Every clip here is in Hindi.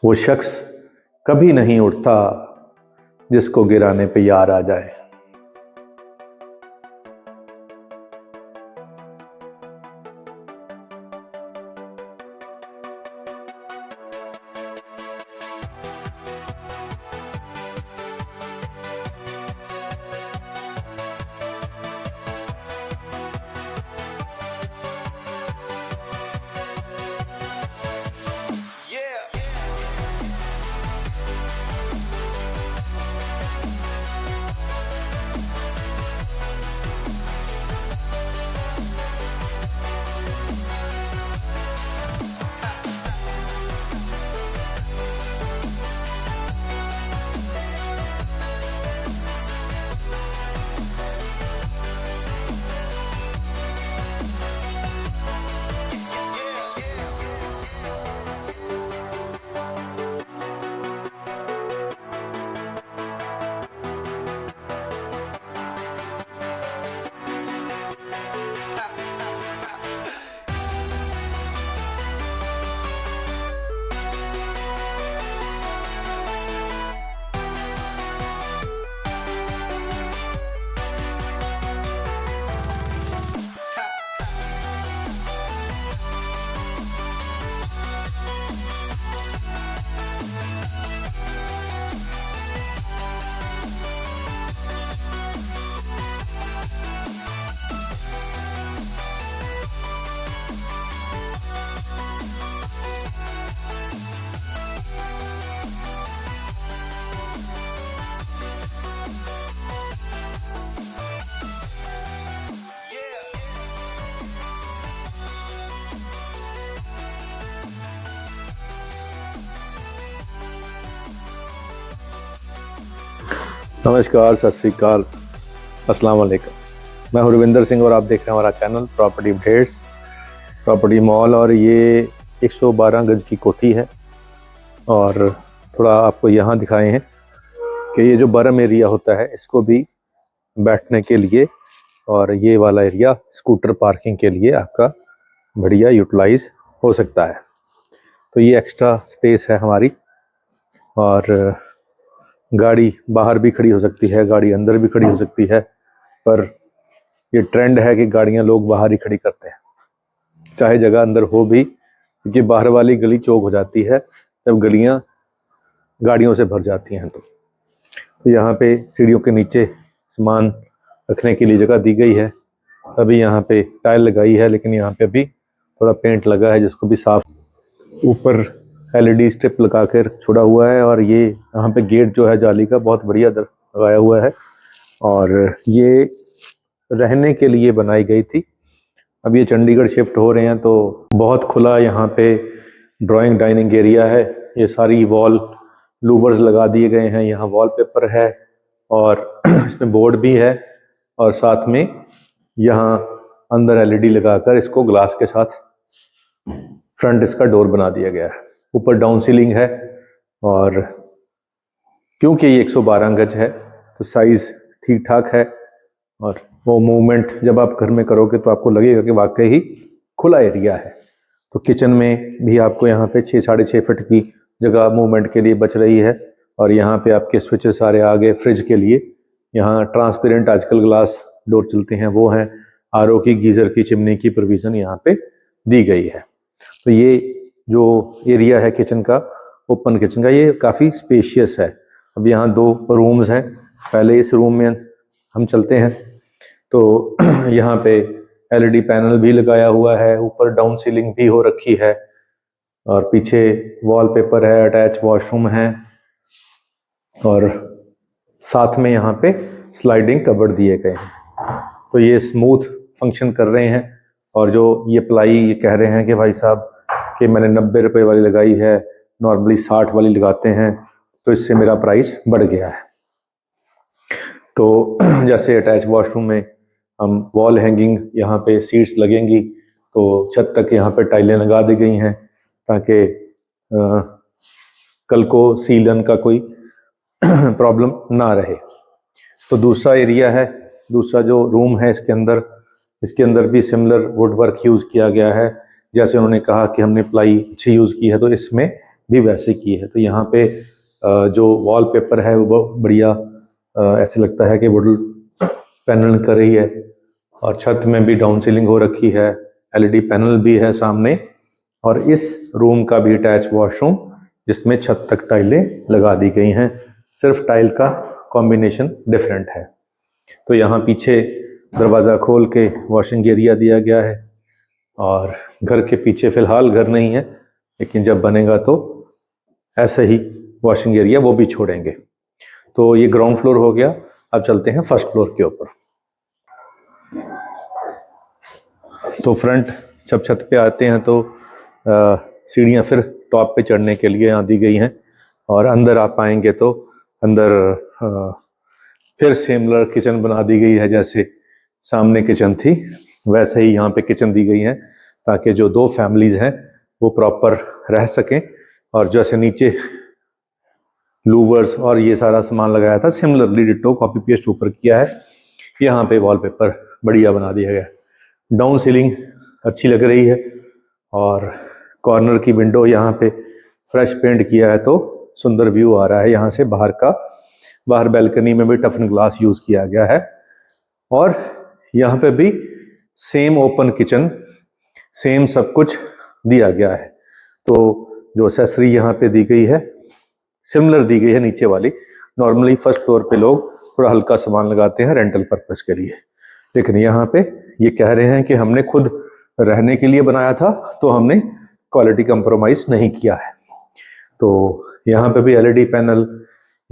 वो शख्स कभी नहीं उठता जिसको गिराने पे यार आ जाए। नमस्कार, सत श्री अकाल, अस्सलाम वालेकुम। मैं हूं रविंदर सिंह और आप देख रहे हैं हमारा channel property updates, property mall. और ये 112 गज की कोठी है और थोड़ा आपको यहाँ दिखाए हैं कि ये जो बरम एरिया होता है इसको भी बैठने के लिए और ये वाला एरिया स्कूटर पार्किंग के लिए आपका बढ़िया यूटिलाइज हो सकता है। तो ये एक्स्ट्रा स्पेस है हमारी और गाड़ी बाहर भी खड़ी हो सकती है, गाड़ी अंदर भी खड़ी हो सकती है, पर ये ट्रेंड है कि गाड़ियां लोग बाहर ही खड़ी करते हैं, चाहे जगह अंदर हो भी, क्योंकि बाहर वाली गली चौक हो जाती है जब गलियां गाड़ियों से भर जाती हैं। तो यहाँ पे सीढ़ियों के नीचे सामान रखने के लिए जगह दी गई है। अभी यहाँ पे टाइल लगाई है, लेकिन यहाँ पे अभी थोड़ा पेंट लगा है जिसको भी साफ। ऊपर LED स्ट्रिप लगा कर छोड़ा हुआ है और ये यहाँ पे गेट जो है जाली का बहुत बढ़िया लगाया हुआ है और ये रहने के लिए बनाई गई थी। अब ये चंडीगढ़ शिफ्ट हो रहे हैं तो बहुत खुला यहाँ पे ड्राइंग डाइनिंग एरिया है। ये सारी वॉल लूवर्स लगा दिए गए हैं, यहाँ वॉलपेपर है और इसमें बोर्ड भी है और साथ में यहाँ अंदर LED लगाकर इसको ग्लास के साथ फ्रंट इसका डोर बना दिया गया है। ऊपर डाउन सीलिंग है और क्योंकि ये 112 गज है तो साइज़ ठीक ठाक है और वो मूवमेंट जब आप घर में करोगे तो आपको लगेगा कि वाकई ही खुला एरिया है। तो किचन में भी आपको यहाँ पे 6-6.5 फीट की जगह मूवमेंट के लिए बच रही है और यहाँ पे आपके स्विचेस सारे आ गए। फ्रिज के लिए यहाँ ट्रांसपेरेंट आजकल ग्लास डोर चलते हैं वो हैं। RO की, गीज़र की, चिमनी की प्रोविज़न यहाँ पे दी गई है। तो ये जो एरिया है किचन का, ओपन किचन का, ये काफ़ी स्पेशियस है। अब यहाँ 2 रूम्स हैं। पहले इस रूम में हम चलते हैं तो यहाँ पे LED पैनल भी लगाया हुआ है, ऊपर डाउन सीलिंग भी हो रखी है और पीछे वॉलपेपर है, अटैच वॉशरूम है और साथ में यहाँ पे स्लाइडिंग कबर्ड दिए गए हैं। तो ये स्मूथ फंक्शन कर रहे हैं और जो ये प्लाई ये कह रहे हैं कि भाई साहब कि मैंने 90 रुपए वाली लगाई है, नॉर्मली 60 वाली लगाते हैं, तो इससे मेरा प्राइस बढ़ गया है। तो जैसे अटैच वॉशरूम में हम वॉल हैंगिंग यहाँ पे सीट्स लगेंगी तो छत तक यहाँ पे टाइलें लगा दी गई हैं ताकि कल को सीलन का कोई प्रॉब्लम ना रहे। तो दूसरा एरिया है, दूसरा जो रूम है इसके अंदर भी सिमिलर वुड वर्क यूज़ किया गया है। जैसे उन्होंने कहा कि हमने प्लाई अच्छी यूज़ की है तो इसमें भी वैसे की है। तो यहाँ पे जो वॉलपेपर है वो बहुत बढ़िया, ऐसे लगता है कि वुड पैनल कर रही है। और छत में भी डाउन सीलिंग हो रखी है, एलईडी पैनल भी है सामने, और इस रूम का भी अटैच वॉशरूम जिसमें छत तक टाइलें लगा दी गई हैं, सिर्फ टाइल का कॉम्बिनेशन डिफरेंट है। तो यहाँ पीछे दरवाज़ा खोल के वॉशिंग एरिया दिया गया है, और घर के पीछे फ़िलहाल घर नहीं है, लेकिन जब बनेगा तो ऐसे ही वॉशिंग एरिया वो भी छोड़ेंगे। तो ये ग्राउंड फ्लोर हो गया। अब चलते हैं फर्स्ट फ्लोर के ऊपर। तो फ्रंट जब छत पे आते हैं तो सीढ़ियाँ फिर टॉप पे चढ़ने के लिए यहाँ दी गई हैं, और अंदर आप आएंगे तो अंदर फिर सिमिलर किचन बना दी गई है। जैसे सामने किचन थी वैसे ही यहाँ पे किचन दी गई है, ताकि जो दो फैमिलीज़ हैं वो प्रॉपर रह सकें। और जैसे नीचे लूवर्स और ये सारा सामान लगाया था, सिमिलरली डिट्टो कॉपी पेस्ट ऊपर किया है। यहाँ पे वॉलपेपर बढ़िया बना दिया गया। डाउन सीलिंग अच्छी लग रही है, और कॉर्नर की विंडो यहाँ पे फ्रेश पेंट किया है तो सुंदर व्यू आ रहा है यहाँ से बाहर का। बाहर बैल्कनी में भी टफन ग्लास यूज़ किया गया है, और यहाँ पे भी सेम ओपन किचन, सेम सब कुछ दिया गया है। तो जो एक्सेसरी यहाँ पे दी गई है सिमिलर दी गई है नीचे वाली। नॉर्मली फर्स्ट फ्लोर पे लोग थोड़ा हल्का सामान लगाते हैं रेंटल पर्पस के लिए, लेकिन यहाँ पे ये कह रहे हैं कि हमने खुद रहने के लिए बनाया था तो हमने क्वालिटी कंप्रोमाइज़ नहीं किया है। तो यहाँ पे भी एलईडी पैनल,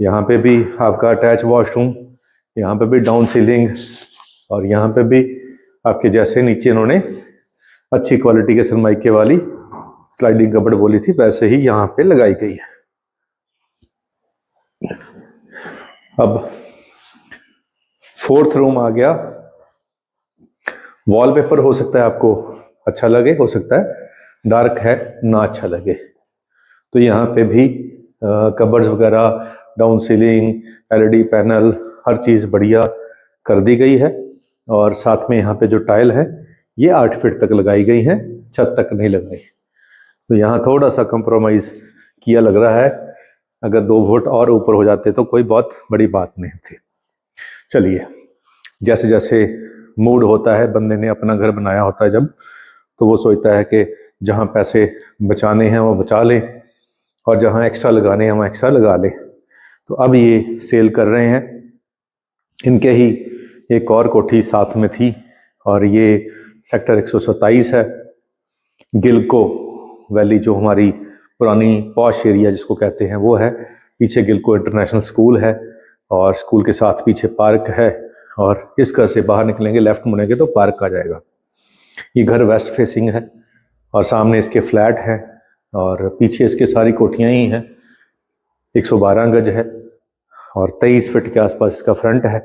यहाँ पे भी आपका अटैच वॉशरूम, यहाँ पे भी डाउन सीलिंग, और यहाँ पे भी आपके जैसे नीचे इन्होंने अच्छी क्वालिटी के सनमाइके वाली स्लाइडिंग कबर्ड बोली थी वैसे ही यहाँ पे लगाई गई है। अब फोर्थ रूम आ गया। वॉलपेपर हो सकता है आपको अच्छा लगे, हो सकता है डार्क है ना अच्छा लगे। तो यहाँ पे भी कबर्ड्स वगैरह, डाउन सीलिंग, एलईडी पैनल, हर चीज़ बढ़िया कर दी गई है। और साथ में यहाँ पे जो टाइल है ये 8 फीट तक लगाई गई है, छत तक नहीं लगाई। तो यहाँ थोड़ा सा कंप्रोमाइज़ किया लग रहा है। अगर 2 फुट और ऊपर हो जाते तो कोई बहुत बड़ी बात नहीं थी। चलिए, जैसे जैसे मूड होता है, बंदे ने अपना घर बनाया होता है जब, तो वो सोचता है कि जहाँ पैसे बचाने हैं वो बचा लें, और जहाँ एक्स्ट्रा लगाने हैं वहाँ एक्स्ट्रा लगा लें। तो अब ये सेल कर रहे हैं। इनके ही एक और कोठी साथ में थी, और ये सेक्टर 127 है, गिलको वैली, जो हमारी पुरानी पॉश एरिया जिसको कहते हैं वो है। पीछे गिलको इंटरनेशनल स्कूल है, और स्कूल के साथ पीछे पार्क है, और इस घर से बाहर निकलेंगे, लेफ्ट मुड़ेंगे तो पार्क आ जाएगा। ये घर वेस्ट फेसिंग है, और सामने इसके फ्लैट है, और पीछे इसके सारी कोठियाँ ही हैं। 112 गज है, और 23 फीट के आसपास इसका फ्रंट है।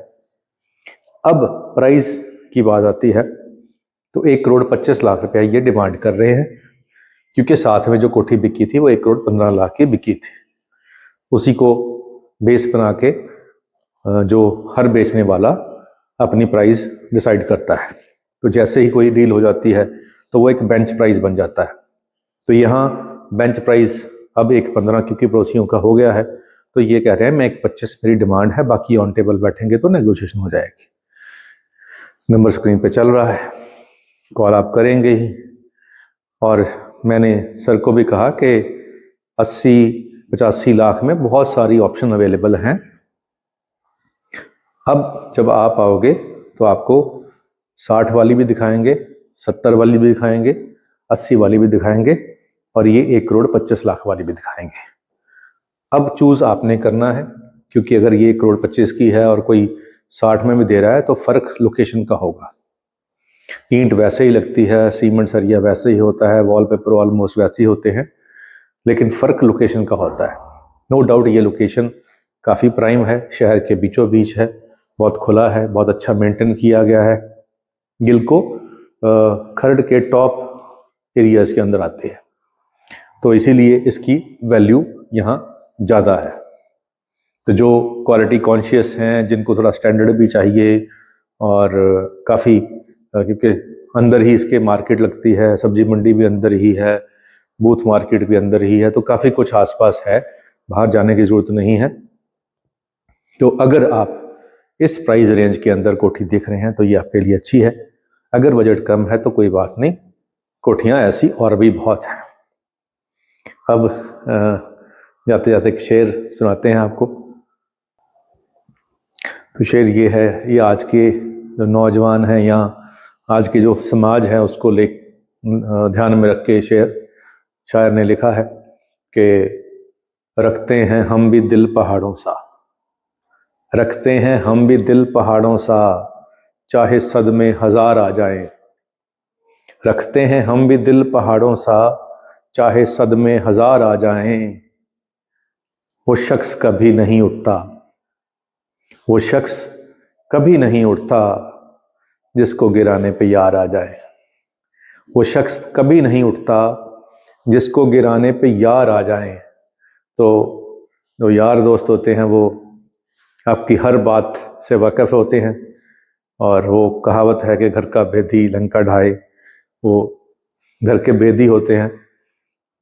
अब प्राइस की बात आती है तो 1,25,00,000 रुपया ये डिमांड कर रहे हैं, क्योंकि साथ में जो कोठी बिकी थी वो 1,15,00,000 की बिकी थी। उसी को बेस बना के जो हर बेचने वाला अपनी प्राइस डिसाइड करता है। तो जैसे ही कोई डील हो जाती है तो वो एक बेंच प्राइस बन जाता है। तो यहाँ बेंच प्राइस अब 1,15 क्योंकि पड़ोसियों का हो गया है, तो ये कह रहे हैं मैं 1,25 मेरी डिमांड है, बाकी ऑन टेबल बैठेंगे तो नेगोशिएशन हो जाएगी। नंबर स्क्रीन पे चल रहा है, कॉल आप करेंगे ही। और मैंने सर को भी कहा कि 80-85 लाख में बहुत सारी ऑप्शन अवेलेबल हैं। अब जब आप आओगे तो आपको 60 वाली भी दिखाएंगे, 70 वाली भी दिखाएंगे, 80 वाली भी दिखाएंगे, और ये 1,25,00,000 वाली भी दिखाएंगे। अब चूज़ आपने करना है, क्योंकि अगर ये 1,25 की है और कोई 60 में भी दे रहा है तो फ़र्क लोकेशन का होगा। ईंट वैसे ही लगती है, सीमेंट सरिया वैसे ही होता है, वॉलपेपर ऑलमोस्ट वैसे ही होते हैं, लेकिन फ़र्क लोकेशन का होता है। नो डाउट ये लोकेशन काफ़ी प्राइम है, शहर के बीचों बीच है, बहुत खुला है, बहुत अच्छा मेंटेन किया गया है। गिलको खर्ड के टॉप एरियाज़ के अंदर आते हैं, तो इसीलिए इसकी वैल्यू यहाँ ज़्यादा है। तो जो क्वालिटी कॉन्शियस हैं, जिनको थोड़ा स्टैंडर्ड भी चाहिए, और काफ़ी क्योंकि अंदर ही इसके मार्केट लगती है, सब्जी मंडी भी अंदर ही है, बूथ मार्केट भी अंदर ही है, तो काफ़ी कुछ आसपास है, बाहर जाने की ज़रूरत नहीं है। तो अगर आप इस प्राइस रेंज के अंदर कोठी देख रहे हैं तो ये आपके लिए अच्छी है। अगर बजट कम है तो कोई बात नहीं, कोठियाँ ऐसी और भी बहुत हैं। अब जाते जाते एक शेर सुनाते हैं आपको। तो शेर ये है, ये आज के जो नौजवान हैं या आज के जो समाज है उसको ध्यान में रख के शायर ने लिखा है कि रखते हैं हम भी दिल पहाड़ों सा, रखते हैं हम भी दिल पहाड़ों सा, चाहे सदमे हजार आ जाएं। रखते हैं हम भी दिल पहाड़ों सा, चाहे सदमे हजार आ जाएं। वो शख्स कभी नहीं उठता, वो शख्स कभी नहीं उठता, जिसको गिराने पे यार आ जाए। वो शख्स कभी नहीं उठता, जिसको गिराने पे यार आ जाए। तो जो यार दोस्त होते हैं वो आपकी हर बात से वाकिफ़ होते हैं, और वो कहावत है कि घर का भेदी लंका ढाए, वो घर के भेदी होते हैं।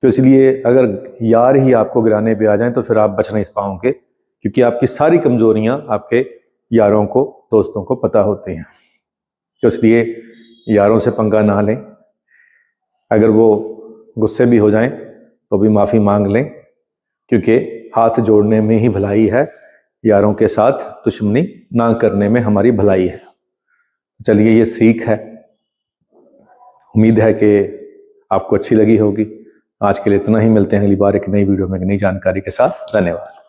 तो इसलिए अगर यार ही आपको गिराने पे आ जाएं तो फिर आप बच नहीं पाओगे, क्योंकि आपकी सारी कमजोरियां आपके यारों को, दोस्तों को पता होती हैं। तो इसलिए यारों से पंगा ना लें। अगर वो गुस्से भी हो जाएं तो भी माफ़ी मांग लें, क्योंकि हाथ जोड़ने में ही भलाई है, यारों के साथ दुश्मनी ना करने में हमारी भलाई है। चलिए, ये सीख है, उम्मीद है कि आपको अच्छी लगी होगी। आज के लिए इतना ही, मिलते हैं अगली बार एक नई वीडियो में, एक नई जानकारी के साथ। धन्यवाद।